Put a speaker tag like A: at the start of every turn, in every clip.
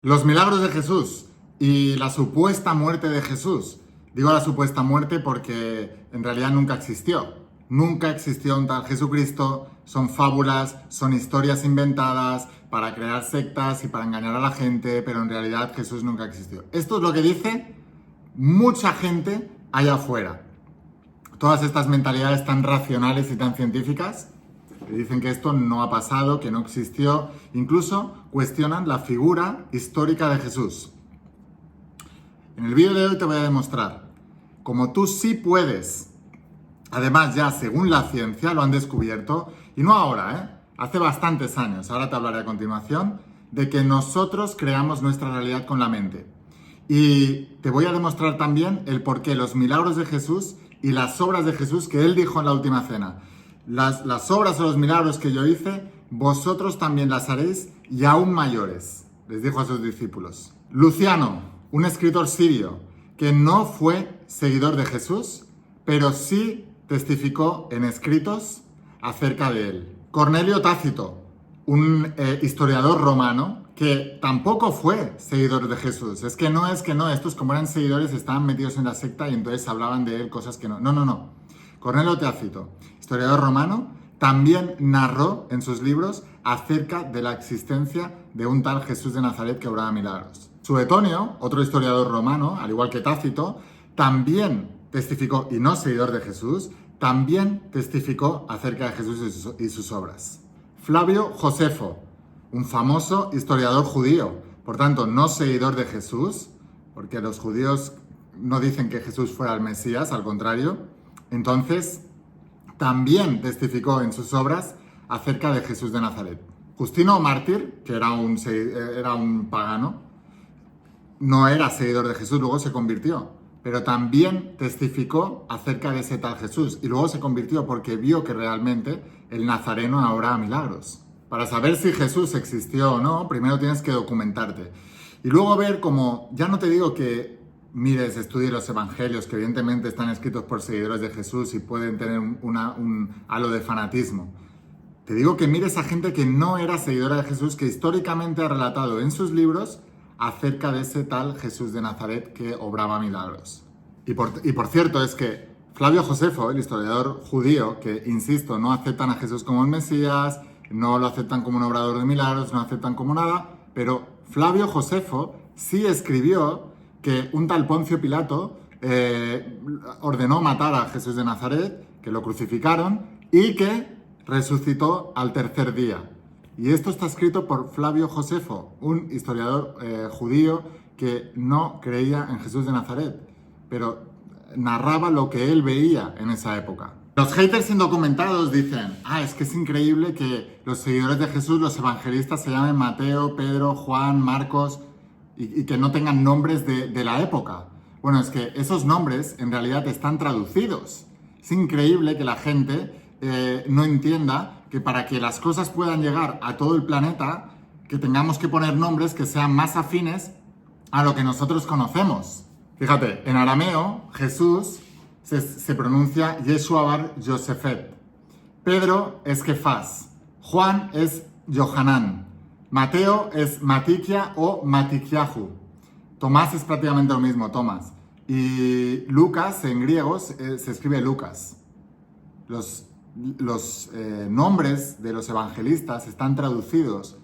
A: Los milagros de Jesús y la supuesta muerte de Jesús. Digo la supuesta muerte porque en realidad nunca existió. Nunca existió un tal Jesucristo. Son fábulas, son historias inventadas para crear sectas y para engañar a la gente, pero en realidad Jesús nunca existió. Esto es lo que dice mucha gente allá afuera. Todas estas mentalidades tan racionales y tan científicas que dicen que esto no ha pasado, que no existió, incluso cuestionan la figura histórica de Jesús. En el vídeo de hoy te voy a demostrar cómo tú sí puedes, además ya según la ciencia lo han descubierto, y no ahora, hace bastantes años, ahora te hablaré a continuación, de que nosotros creamos nuestra realidad con la mente. Y te voy a demostrar también el por qué los milagros de Jesús y las obras de Jesús que él dijo en la última cena. Las obras o los milagros que yo hice, vosotros también las haréis y aún mayores, les dijo a sus discípulos. Luciano, un escritor sirio que no fue seguidor de Jesús, pero sí testificó en escritos acerca de él. Cornelio Tácito, un historiador romano que tampoco fue seguidor de Jesús. Es que no, estos como eran seguidores estaban metidos en la secta y entonces hablaban de él cosas que no. No. Cornelio Tácito, historiador romano, también narró en sus libros acerca de la existencia de un tal Jesús de Nazaret que obraba milagros. Suetonio, otro historiador romano, al igual que Tácito, también testificó, y no seguidor de Jesús, también testificó acerca de Jesús y sus obras. Flavio Josefo, un famoso historiador judío, por tanto no seguidor de Jesús, porque los judíos no dicen que Jesús fuera el Mesías, al contrario. Entonces, también testificó en sus obras acerca de Jesús de Nazaret. Justino Mártir, que era un pagano, no era seguidor de Jesús, luego se convirtió, pero también testificó acerca de ese tal Jesús y luego se convirtió porque vio que realmente el nazareno obraba milagros. Para saber si Jesús existió o no, primero tienes que documentarte. Y luego ver cómo, ya no te digo que mires, estudies los evangelios, que evidentemente están escritos por seguidores de Jesús y pueden tener un halo de fanatismo. Te digo que mires a gente que no era seguidora de Jesús, que históricamente ha relatado en sus libros acerca de ese tal Jesús de Nazaret que obraba milagros. Y por cierto, es que Flavio Josefo, el historiador judío, que, insisto, no aceptan a Jesús como el Mesías, no lo aceptan como un obrador de milagros, no aceptan como nada, pero Flavio Josefo sí escribió que un tal Poncio Pilato ordenó matar a Jesús de Nazaret, que lo crucificaron y que resucitó al tercer día. Y esto está escrito por Flavio Josefo, un historiador judío que no creía en Jesús de Nazaret, pero narraba lo que él veía en esa época. Los haters indocumentados dicen, es que es increíble que los seguidores de Jesús, los evangelistas, se llamen Mateo, Pedro, Juan, Marcos y que no tengan nombres de la época. Bueno, es que esos nombres en realidad están traducidos. Es increíble que la gente no entienda que para que las cosas puedan llegar a todo el planeta, que tengamos que poner nombres que sean más afines a lo que nosotros conocemos. Fíjate, en arameo, Jesús se pronuncia Yeshua bar Yosefet. Pedro es Kefas. Juan es Yohanan. Mateo es Matikia o Matikiahu. Tomás es prácticamente lo mismo, Tomás. Y Lucas en griego se escribe Lucas. Los nombres de los evangelistas están traducidos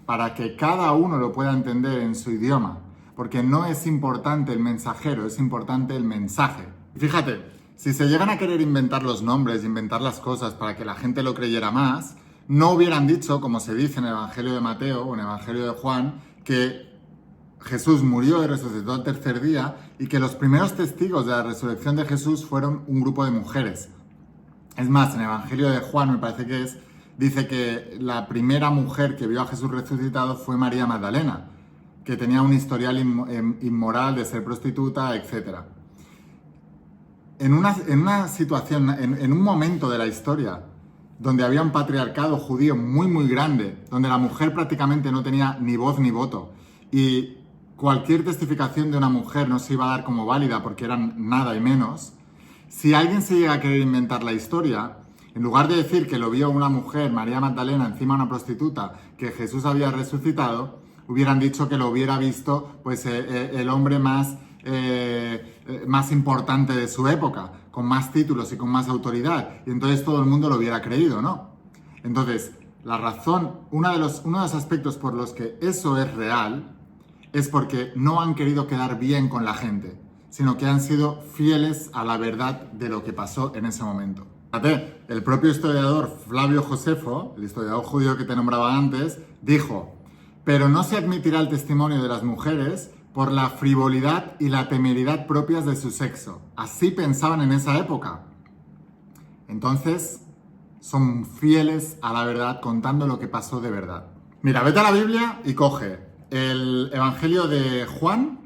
A: para que cada uno lo pueda entender en su idioma. Porque no es importante el mensajero, es importante el mensaje. Y fíjate, si se llegan a querer inventar los nombres, inventar las cosas para que la gente lo creyera más, no hubieran dicho, como se dice en el Evangelio de Mateo o en el Evangelio de Juan, que Jesús murió y resucitó al tercer día y que los primeros testigos de la resurrección de Jesús fueron un grupo de mujeres. Es más, en el Evangelio de Juan, me parece que dice que la primera mujer que vio a Jesús resucitado fue María Magdalena, que tenía un historial inmoral de ser prostituta, etc. En una situación, en un momento de la historia donde había un patriarcado judío muy, muy grande, donde la mujer prácticamente no tenía ni voz ni voto, y cualquier testificación de una mujer no se iba a dar como válida porque eran nada y menos, si alguien se llega a querer inventar la historia, en lugar de decir que lo vio una mujer, María Magdalena, encima una prostituta, que Jesús había resucitado, hubieran dicho que lo hubiera visto pues, el hombre más importante de su época, con más títulos y con más autoridad, y entonces todo el mundo lo hubiera creído, ¿no? Entonces, la razón, uno de los aspectos por los que eso es real, es porque no han querido quedar bien con la gente, sino que han sido fieles a la verdad de lo que pasó en ese momento. Fíjate, el propio historiador Flavio Josefo, el historiador judío que te nombraba antes, dijo: pero no se admitirá el testimonio de las mujeres por la frivolidad y la temeridad propias de su sexo. Así pensaban en esa época. Entonces, son fieles a la verdad contando lo que pasó de verdad. Mira, vete a la Biblia y coge el Evangelio de Juan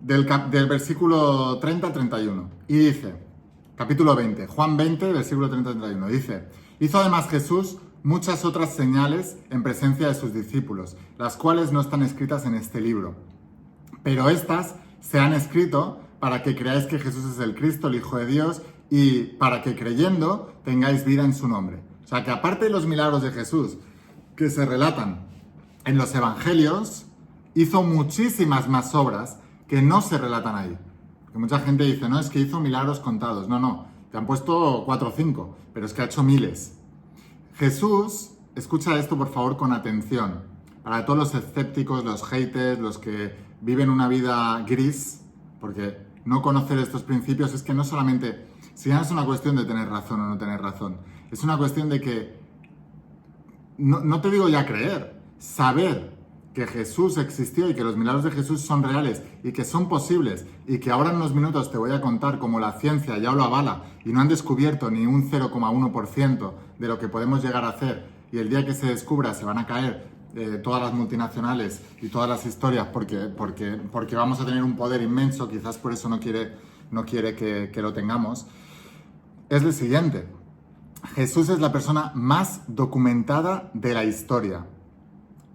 A: del versículo 30 al 31 y dice, capítulo 20, Juan 20, versículo 30 al 31, dice: hizo además Jesús muchas otras señales en presencia de sus discípulos, las cuales no están escritas en este libro. Pero estas se han escrito para que creáis que Jesús es el Cristo, el Hijo de Dios, y para que creyendo tengáis vida en su nombre. O sea que aparte de los milagros de Jesús que se relatan en los evangelios, hizo muchísimas más obras que no se relatan ahí. Porque mucha gente dice, no, es que hizo milagros contados. No, te han puesto 4 o 5, pero es que ha hecho miles. Jesús, escucha esto por favor con atención, para todos los escépticos, los haters, los que viven una vida gris, porque no conocer estos principios es que no solamente, si ya no es una cuestión de tener razón o no tener razón, es una cuestión de que, no te digo ya creer, saber que Jesús existió y que los milagros de Jesús son reales y que son posibles y que ahora en unos minutos te voy a contar cómo la ciencia ya lo avala y no han descubierto ni un 0,1% de lo que podemos llegar a hacer, y el día que se descubra se van a caer todas las multinacionales y todas las historias porque vamos a tener un poder inmenso, quizás por eso no quiere que lo tengamos, es el siguiente: Jesús es la persona más documentada de la historia.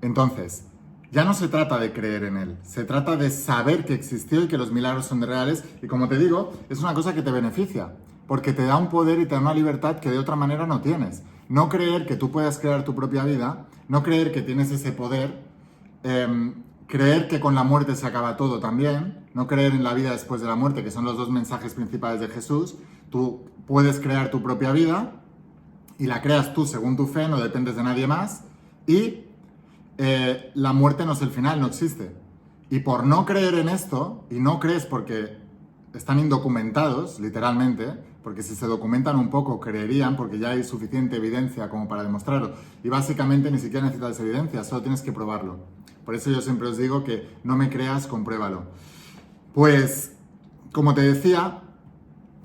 A: Entonces, ya no se trata de creer en él, se trata de saber que existió y que los milagros son reales, y como te digo, es una cosa que te beneficia, porque te da un poder y te da una libertad que de otra manera no tienes. No creer que tú puedas crear tu propia vida, no creer que tienes ese poder, creer que con la muerte se acaba todo también, no creer en la vida después de la muerte, que son los dos mensajes principales de Jesús. Tú puedes crear tu propia vida y la creas tú según tu fe, no dependes de nadie más, y la muerte no es el final, no existe. Y por no creer en esto, y no crees porque están indocumentados, literalmente, porque si se documentan un poco creerían, porque ya hay suficiente evidencia como para demostrarlo, y básicamente ni siquiera necesitas evidencia, solo tienes que probarlo. Por eso yo siempre os digo que no me creas, compruébalo. Pues, como te decía,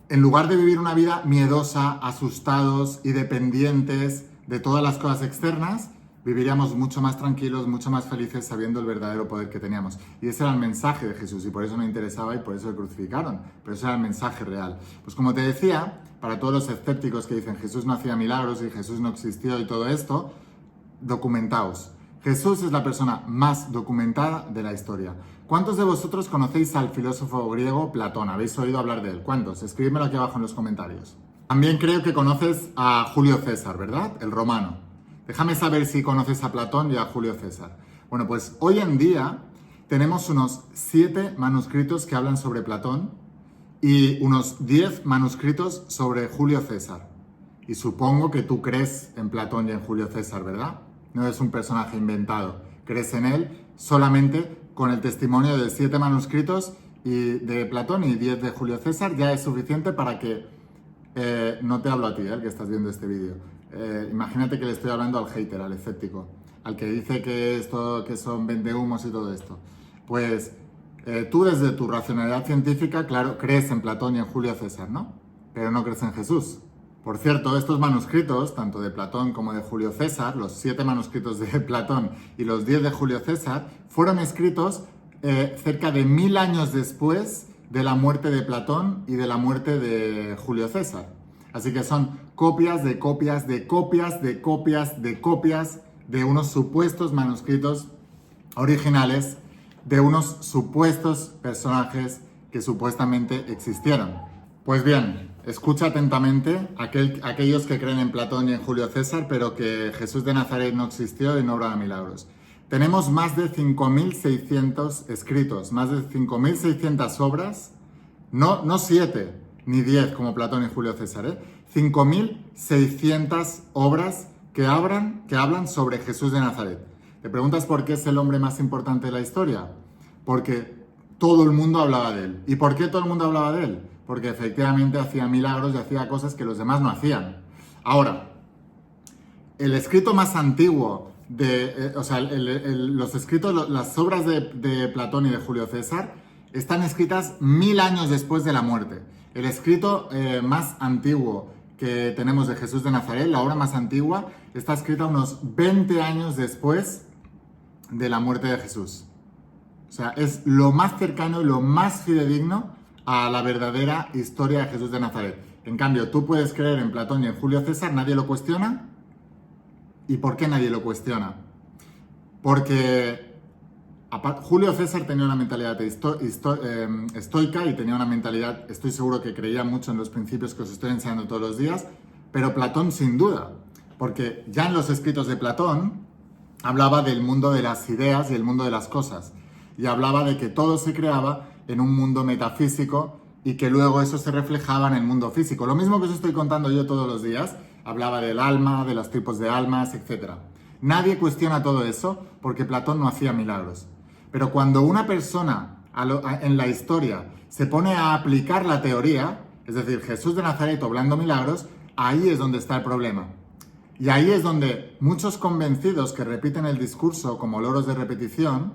A: en lugar de vivir una vida miedosa, asustados y dependientes de todas las cosas externas, viviríamos mucho más tranquilos, mucho más felices sabiendo el verdadero poder que teníamos. Y ese era el mensaje de Jesús y por eso no interesaba y por eso le crucificaron. Pero ese era el mensaje real. Pues como te decía, para todos los escépticos que dicen Jesús no hacía milagros y Jesús no existió y todo esto, documentaos. Jesús es la persona más documentada de la historia. ¿Cuántos de vosotros conocéis al filósofo griego Platón? ¿Habéis oído hablar de él? ¿Cuántos? Escríbemelo aquí abajo en los comentarios. También creo que conoces a Julio César, ¿verdad? El romano. Déjame saber si conoces a Platón y a Julio César. Bueno, pues hoy en día tenemos unos 7 manuscritos que hablan sobre Platón y unos 10 manuscritos sobre Julio César. Y supongo que tú crees en Platón y en Julio César, ¿verdad? No es un personaje inventado. Crees en él solamente con el testimonio de 7 manuscritos y de Platón y 10 de Julio César. Ya es suficiente para que... no te hablo a ti, el que estás viendo este vídeo. Imagínate que le estoy hablando al hater, al escéptico, al que dice que son vendehumos y todo esto. Pues tú desde tu racionalidad científica, claro, crees en Platón y en Julio César, ¿no? Pero no crees en Jesús. Por cierto, estos manuscritos, tanto de Platón como de Julio César, los 7 manuscritos de Platón y los 10 de Julio César, fueron escritos cerca de 1000 años después de la muerte de Platón y de la muerte de Julio César. Así que son copias de copias de copias de copias de copias de unos supuestos manuscritos originales de unos supuestos personajes que supuestamente existieron. Pues bien, escucha atentamente aquellos que creen en Platón y en Julio César, pero que Jesús de Nazaret no existió y no obraba milagros. tenemos más de 5.600 escritos, más de 5.600 obras, no 7 ni 10 como Platón y Julio César, 5.600 obras que hablan sobre Jesús de Nazaret. ¿Te preguntas por qué es el hombre más importante de la historia? Porque todo el mundo hablaba de él. ¿Y por qué todo el mundo hablaba de él? Porque efectivamente hacía milagros y hacía cosas que los demás no hacían. Ahora, el escrito más antiguo los escritos, las obras de Platón y de Julio César están escritas 1000 años después de la muerte. El escrito más antiguo que tenemos de Jesús de Nazaret, la obra más antigua, está escrita unos 20 años después de la muerte de Jesús. O sea, es lo más cercano y lo más fidedigno a la verdadera historia de Jesús de Nazaret. En cambio, tú puedes creer en Platón y en Julio César, nadie lo cuestiona. ¿Y por qué nadie lo cuestiona? Porque Julio César tenía una mentalidad estoica y tenía una mentalidad, estoy seguro que creía mucho en los principios que os estoy enseñando todos los días, pero Platón sin duda, porque ya en los escritos de Platón hablaba del mundo de las ideas y el mundo de las cosas, y hablaba de que todo se creaba en un mundo metafísico y que luego eso se reflejaba en el mundo físico. Lo mismo que os estoy contando yo todos los días, hablaba del alma, de los tipos de almas, etc. Nadie cuestiona todo eso porque Platón no hacía milagros. Pero cuando una persona en la historia se pone a aplicar la teoría, es decir, Jesús de Nazaret hablando milagros, ahí es donde está el problema. Y ahí es donde muchos convencidos que repiten el discurso como loros de repetición,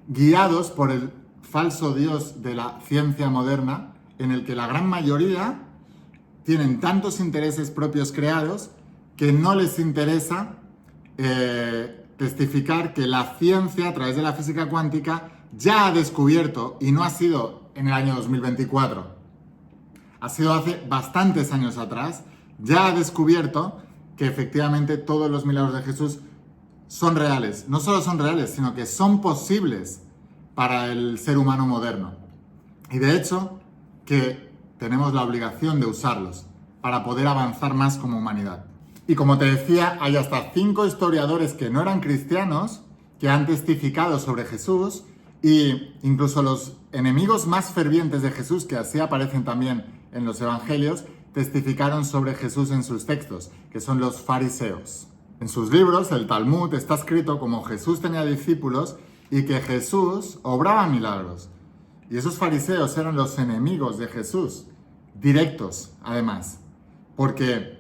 A: guiados por el falso Dios de la ciencia moderna, en el que la gran mayoría tienen tantos intereses propios creados que no les interesa testificar que la ciencia, a través de la física cuántica, ya ha descubierto, y no ha sido en el año 2024, ha sido hace bastantes años atrás, ya ha descubierto que efectivamente todos los milagros de Jesús son reales. No solo son reales, sino que son posibles para el ser humano moderno. Y de hecho, que tenemos la obligación de usarlos para poder avanzar más como humanidad. Y como te decía, hay hasta 5 historiadores que no eran cristianos que han testificado sobre Jesús, y incluso los enemigos más fervientes de Jesús, que así aparecen también en los evangelios, testificaron sobre Jesús en sus textos, que son los fariseos. En sus libros, el Talmud, está escrito como Jesús tenía discípulos y que Jesús obraba milagros. Y esos fariseos eran los enemigos de Jesús, directos además, porque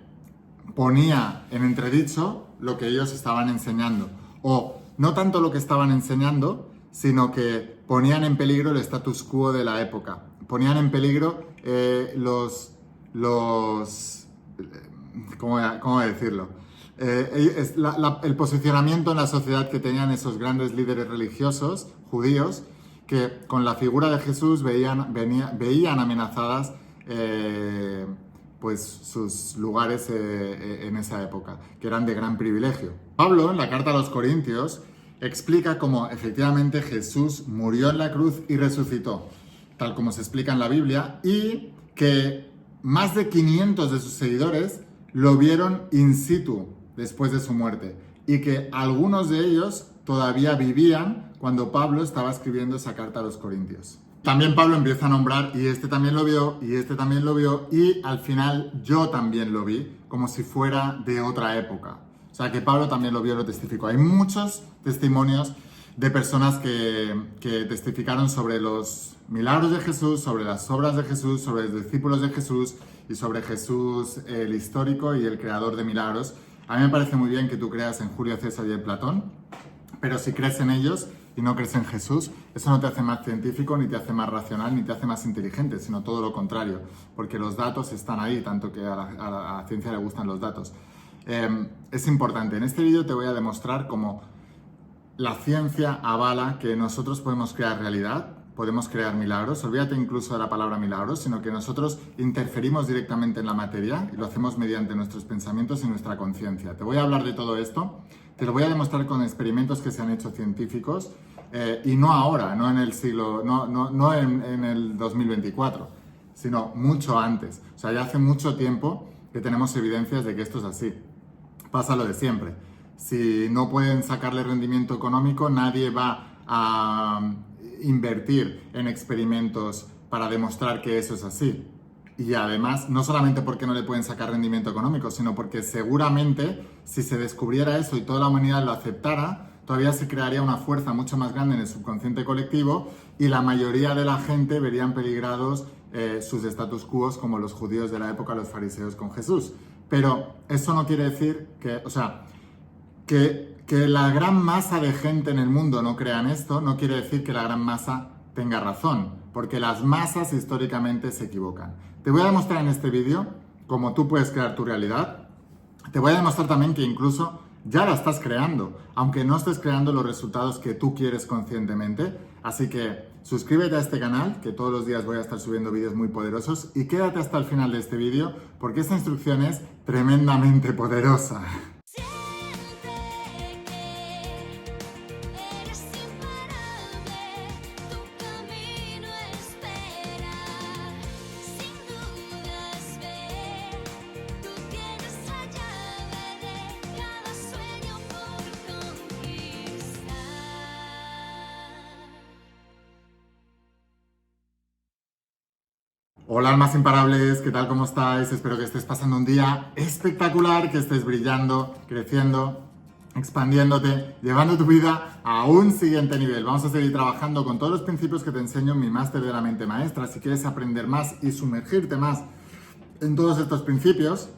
A: ponía en entredicho lo que ellos estaban enseñando. O no tanto lo que estaban enseñando, sino que ponían en peligro el status quo de la época. Ponían en peligro ¿cómo decirlo? El posicionamiento en la sociedad que tenían esos grandes líderes religiosos judíos, que con la figura de Jesús veían amenazadas pues sus lugares en esa época, que eran de gran privilegio. Pablo, en la carta a los Corintios, explica cómo efectivamente Jesús murió en la cruz y resucitó, tal como se explica en la Biblia, y que más de 500 de sus seguidores lo vieron in situ después de su muerte, y que algunos de ellos todavía vivían cuando Pablo estaba escribiendo esa carta a los Corintios. También Pablo empieza a nombrar, y este también lo vio, y este también lo vio, y al final yo también lo vi, como si fuera de otra época. O sea, que Pablo también lo vio y lo testificó. Hay muchos testimonios de personas que testificaron sobre los milagros de Jesús, sobre las obras de Jesús, sobre los discípulos de Jesús y sobre Jesús, el histórico y el creador de milagros. A mí me parece muy bien que tú creas en Julio César y en Platón, pero si crees en ellos y no crees en Jesús, eso no te hace más científico, ni te hace más racional, ni te hace más inteligente, sino todo lo contrario, porque los datos están ahí, tanto que a la ciencia le gustan los datos. Es importante. En este vídeo te voy a demostrar cómo la ciencia avala que nosotros podemos crear realidad, podemos crear milagros. Olvídate incluso de la palabra milagros, sino que nosotros interferimos directamente en la materia y lo hacemos mediante nuestros pensamientos y nuestra conciencia. Te voy a hablar de todo esto, te lo voy a demostrar con experimentos que se han hecho científicos y no ahora, no en el siglo, no en el 2024, sino mucho antes. O sea, ya hace mucho tiempo que tenemos evidencias de que esto es así. Pasa lo de siempre. Si no pueden sacarle rendimiento económico, nadie va a invertir en experimentos para demostrar que eso es así. Y además, no solamente porque no le pueden sacar rendimiento económico, sino porque seguramente si se descubriera eso y toda la humanidad lo aceptara, todavía se crearía una fuerza mucho más grande en el subconsciente colectivo y la mayoría de la gente verían peligrados sus status quo como los judíos de la época, los fariseos con Jesús. Pero eso no quiere decir que, que la gran masa de gente en el mundo no crean esto, no quiere decir que la gran masa tenga razón, porque las masas históricamente se equivocan. Te voy a demostrar en este vídeo cómo tú puedes crear tu realidad. Te voy a demostrar también que incluso ya la estás creando, aunque no estés creando los resultados que tú quieres conscientemente. Así que suscríbete a este canal, que todos los días voy a estar subiendo vídeos muy poderosos, y quédate hasta el final de este vídeo, porque esta instrucción es tremendamente poderosa. Hola almas imparables, ¿qué tal? ¿Cómo estáis? Espero que estés pasando un día espectacular, que estés brillando, creciendo, expandiéndote, llevando tu vida a un siguiente nivel. Vamos a seguir trabajando con todos los principios que te enseño en mi máster de la mente maestra. Si quieres aprender más y sumergirte más en todos estos principios,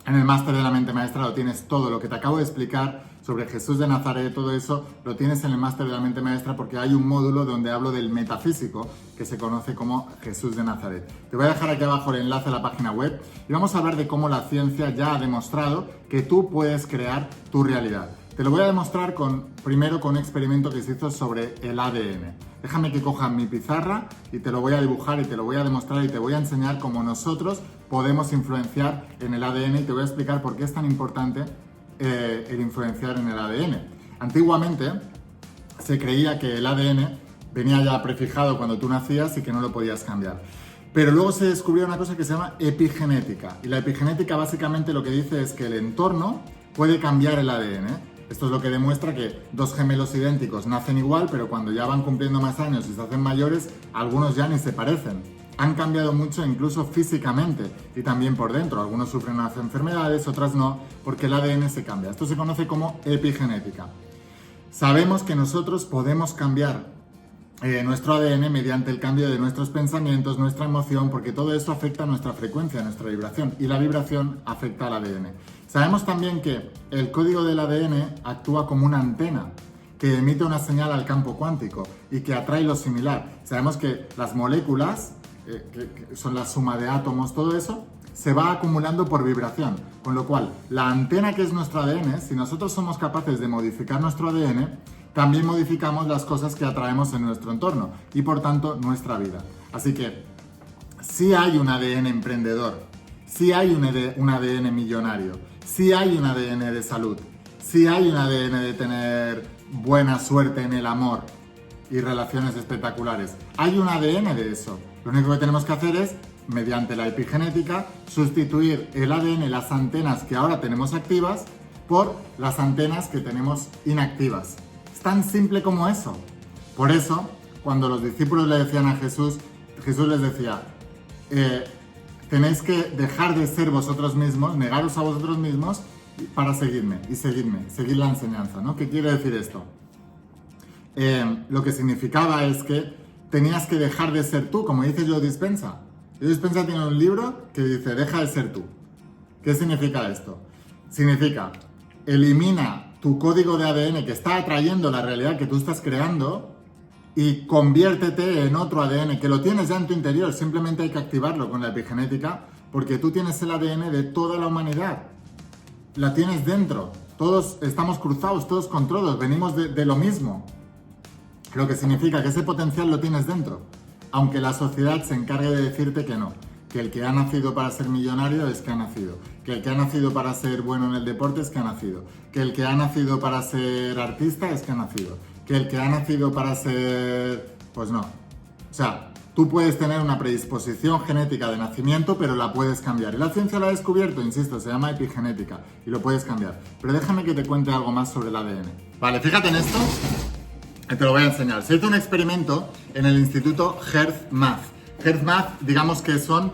A: en el máster de la mente maestra lo tienes todo lo que te acabo de explicar sobre Jesús de Nazaret, todo eso lo tienes en el máster de la mente maestra, porque hay un módulo donde hablo del metafísico que se conoce como Jesús de Nazaret. Te voy a dejar aquí abajo el enlace a la página web y vamos a hablar de cómo la ciencia ya ha demostrado que tú puedes crear tu realidad. Te lo voy a demostrar primero con un experimento que se hizo sobre el ADN. Déjame que coja mi pizarra y te lo voy a dibujar y te lo voy a demostrar y te voy a enseñar cómo nosotros podemos influenciar en el ADN, y te voy a explicar por qué es tan importante el influenciar en el ADN. Antiguamente se creía que el ADN venía ya prefijado cuando tú nacías y que no lo podías cambiar. Pero luego se descubrió una cosa que se llama epigenética. Y la epigenética básicamente lo que dice es que el entorno puede cambiar el ADN. Esto es lo que demuestra que dos gemelos idénticos nacen igual, pero cuando ya van cumpliendo más años y se hacen mayores, algunos ya ni se parecen. Han cambiado mucho incluso físicamente y también por dentro. Algunos sufren unas enfermedades, otras no, porque el ADN se cambia. Esto se conoce como epigenética. Sabemos que nosotros podemos cambiar nuestro ADN mediante el cambio de nuestros pensamientos, nuestra emoción, porque todo eso afecta a nuestra frecuencia, nuestra vibración, y la vibración afecta al ADN. Sabemos también que el código del ADN actúa como una antena que emite una señal al campo cuántico y que atrae lo similar. Sabemos que las moléculas, que son la suma de átomos, todo eso, se va acumulando por vibración. Con lo cual, la antena que es nuestro ADN, si nosotros somos capaces de modificar nuestro ADN, también modificamos las cosas que atraemos en nuestro entorno y por tanto nuestra vida. Así que sí hay un ADN emprendedor, sí hay un ADN millonario, sí hay un ADN de salud, sí hay un ADN de tener buena suerte en el amor y relaciones espectaculares. Hay un ADN de eso. Lo único que tenemos que hacer es, mediante la epigenética, sustituir el ADN, las antenas que ahora tenemos activas, por las antenas que tenemos inactivas. Es tan simple como eso. Por eso, cuando los discípulos le decían a Jesús, Jesús les decía, tenéis que dejar de ser vosotros mismos, negaros a vosotros mismos para seguirme, seguir la enseñanza, ¿no? ¿Qué quiere decir esto? Lo que significaba es que tenías que dejar de ser tú, como dice Joe Dispenza. Joe Dispenza tiene un libro que dice, deja de ser tú. ¿Qué significa esto? Significa, elimina tu código de ADN que está atrayendo la realidad que tú estás creando y conviértete en otro ADN que lo tienes ya en tu interior. Simplemente hay que activarlo con la epigenética, porque tú tienes el ADN de toda la humanidad. La tienes dentro. Todos estamos cruzados, todos con todos, venimos de lo mismo. Lo que significa que ese potencial lo tienes dentro, aunque la sociedad se encargue de decirte que no, que el que ha nacido para ser millonario es que ha nacido, que el que ha nacido para ser bueno en el deporte es que ha nacido, que el que ha nacido para ser artista es que ha nacido, que el que ha nacido para ser... pues no. O sea, Tú puedes tener una predisposición genética de nacimiento, pero la puedes cambiar. Y la ciencia lo ha descubierto, insisto, se llama epigenética y lo puedes cambiar. Pero déjame que te cuente algo más sobre el ADN. Vale, fíjate en esto, que te lo voy a enseñar. Se hizo un experimento en el Instituto HeartMath. HeartMath, digamos que son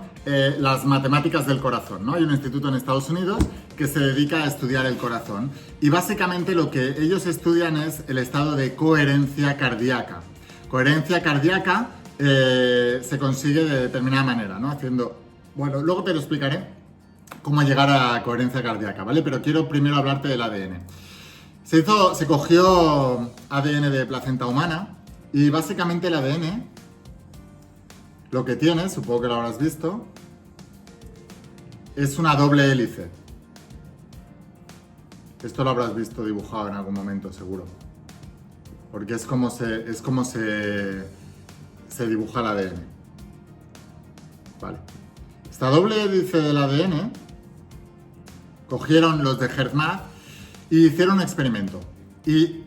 A: las matemáticas del corazón, ¿no? Hay un instituto en Estados Unidos que se dedica a estudiar el corazón. Y básicamente lo que ellos estudian es el estado de coherencia cardíaca. Coherencia cardíaca se consigue de determinada manera, ¿no? Bueno, luego te lo explicaré cómo llegar a coherencia cardíaca, ¿vale? Pero quiero primero hablarte del ADN. Se cogió ADN de placenta humana y básicamente el ADN lo que tiene, supongo que lo habrás visto, es una doble hélice. Esto lo habrás visto dibujado en algún momento, seguro. Porque es como se dibuja el ADN. Vale. Esta doble hélice del ADN cogieron los de HeartMath y hicieron un experimento. Y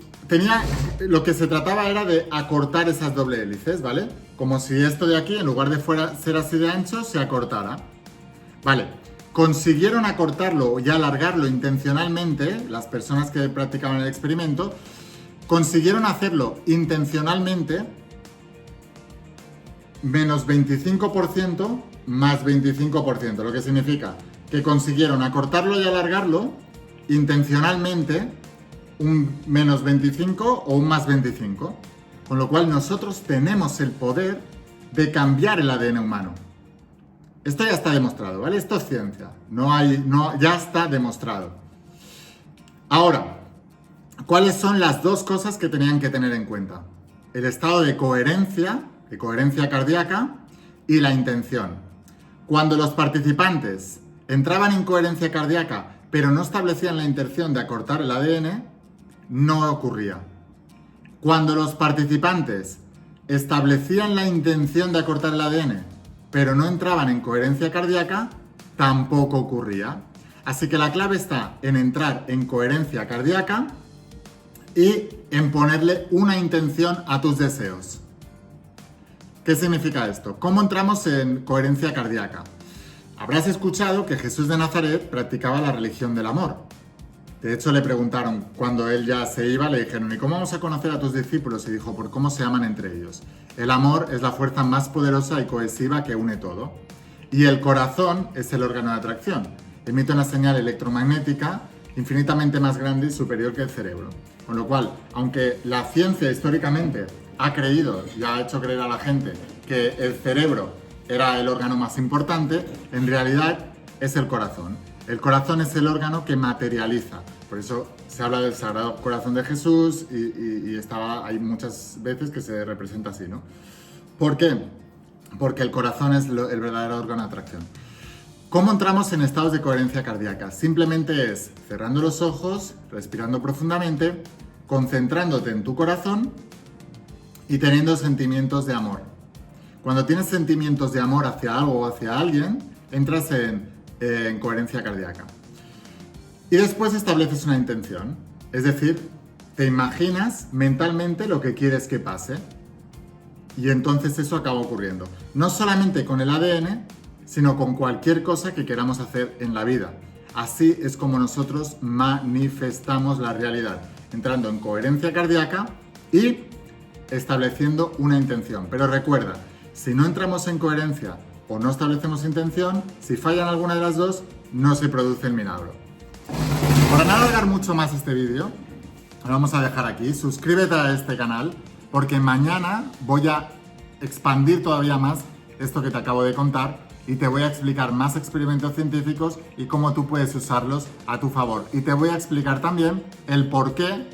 A: lo que se trataba era de acortar esas doble hélices, ¿vale? Como si esto de aquí, en lugar de ser así de ancho, se acortara. Vale. Consiguieron acortarlo y alargarlo intencionalmente, las personas que practicaban el experimento, consiguieron hacerlo intencionalmente menos 25% más 25%, lo que significa que consiguieron acortarlo y alargarlo intencionalmente un menos 25 o un más 25, con lo cual nosotros tenemos el poder de cambiar el ADN humano. Esto ya está demostrado, ¿vale? Esto es ciencia, ya está demostrado. Ahora, ¿cuáles son las dos cosas que tenían que tener en cuenta? El estado de coherencia cardíaca y la intención. Cuando los participantes entraban en coherencia cardíaca, pero no establecían la intención de acortar el ADN, no ocurría. Cuando los participantes establecían la intención de acortar el ADN, pero no entraban en coherencia cardíaca, tampoco ocurría. Así que la clave está en entrar en coherencia cardíaca y en ponerle una intención a tus deseos. ¿Qué significa esto? ¿Cómo entramos en coherencia cardíaca? Habrás escuchado que Jesús de Nazaret practicaba la religión del amor. De hecho, le preguntaron, cuando él ya se iba, le dijeron, ¿y cómo vamos a conocer a tus discípulos? Y dijo, por cómo se aman entre ellos. El amor es la fuerza más poderosa y cohesiva que une todo. Y el corazón es el órgano de atracción. Emite una señal electromagnética infinitamente más grande y superior que el cerebro. Con lo cual, aunque la ciencia históricamente ha creído y ha hecho creer a la gente que el cerebro era el órgano más importante, en realidad es el corazón. El corazón es el órgano que materializa. Por eso se habla del Sagrado Corazón de Jesús y hay muchas veces que se representa así, ¿no? ¿Por qué? Porque el corazón es el verdadero órgano de atracción. ¿Cómo entramos en estados de coherencia cardíaca? Simplemente es cerrando los ojos, respirando profundamente, concentrándote en tu corazón y teniendo sentimientos de amor. Cuando tienes sentimientos de amor hacia algo o hacia alguien, entras en coherencia cardíaca. Y después estableces una intención, es decir, te imaginas mentalmente lo que quieres que pase y entonces eso acaba ocurriendo. No solamente con el ADN, sino con cualquier cosa que queramos hacer en la vida. Así es como nosotros manifestamos la realidad, entrando en coherencia cardíaca y estableciendo una intención. Pero recuerda, si no entramos en coherencia o no establecemos intención, si fallan alguna de las dos, no se produce el milagro. Para no alargar mucho más este vídeo, lo vamos a dejar aquí. Suscríbete a este canal porque mañana voy a expandir todavía más esto que te acabo de contar y te voy a explicar más experimentos científicos y cómo tú puedes usarlos a tu favor. Y te voy a explicar también el por qué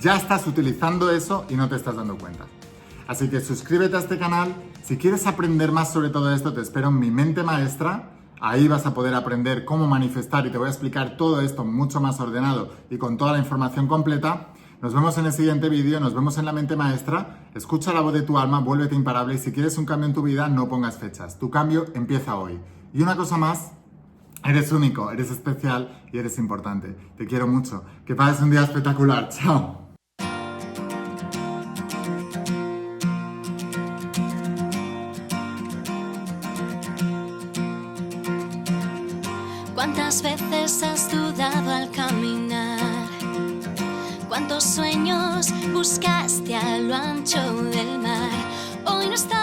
A: ya estás utilizando eso y no te estás dando cuenta. Así que suscríbete a este canal. Si quieres aprender más sobre todo esto, te espero en mi mente maestra. Ahí vas a poder aprender cómo manifestar y te voy a explicar todo esto mucho más ordenado y con toda la información completa. Nos vemos en el siguiente vídeo, nos vemos en la mente maestra. Escucha la voz de tu alma, vuélvete imparable y si quieres un cambio en tu vida, no pongas fechas. Tu cambio empieza hoy. Y una cosa más, eres único, eres especial y eres importante. Te quiero mucho. Que pases un día espectacular. Chao.
B: ¿Cuántas veces has dudado al caminar? ¿Cuántos sueños buscaste a lo ancho del mar? Hoy no está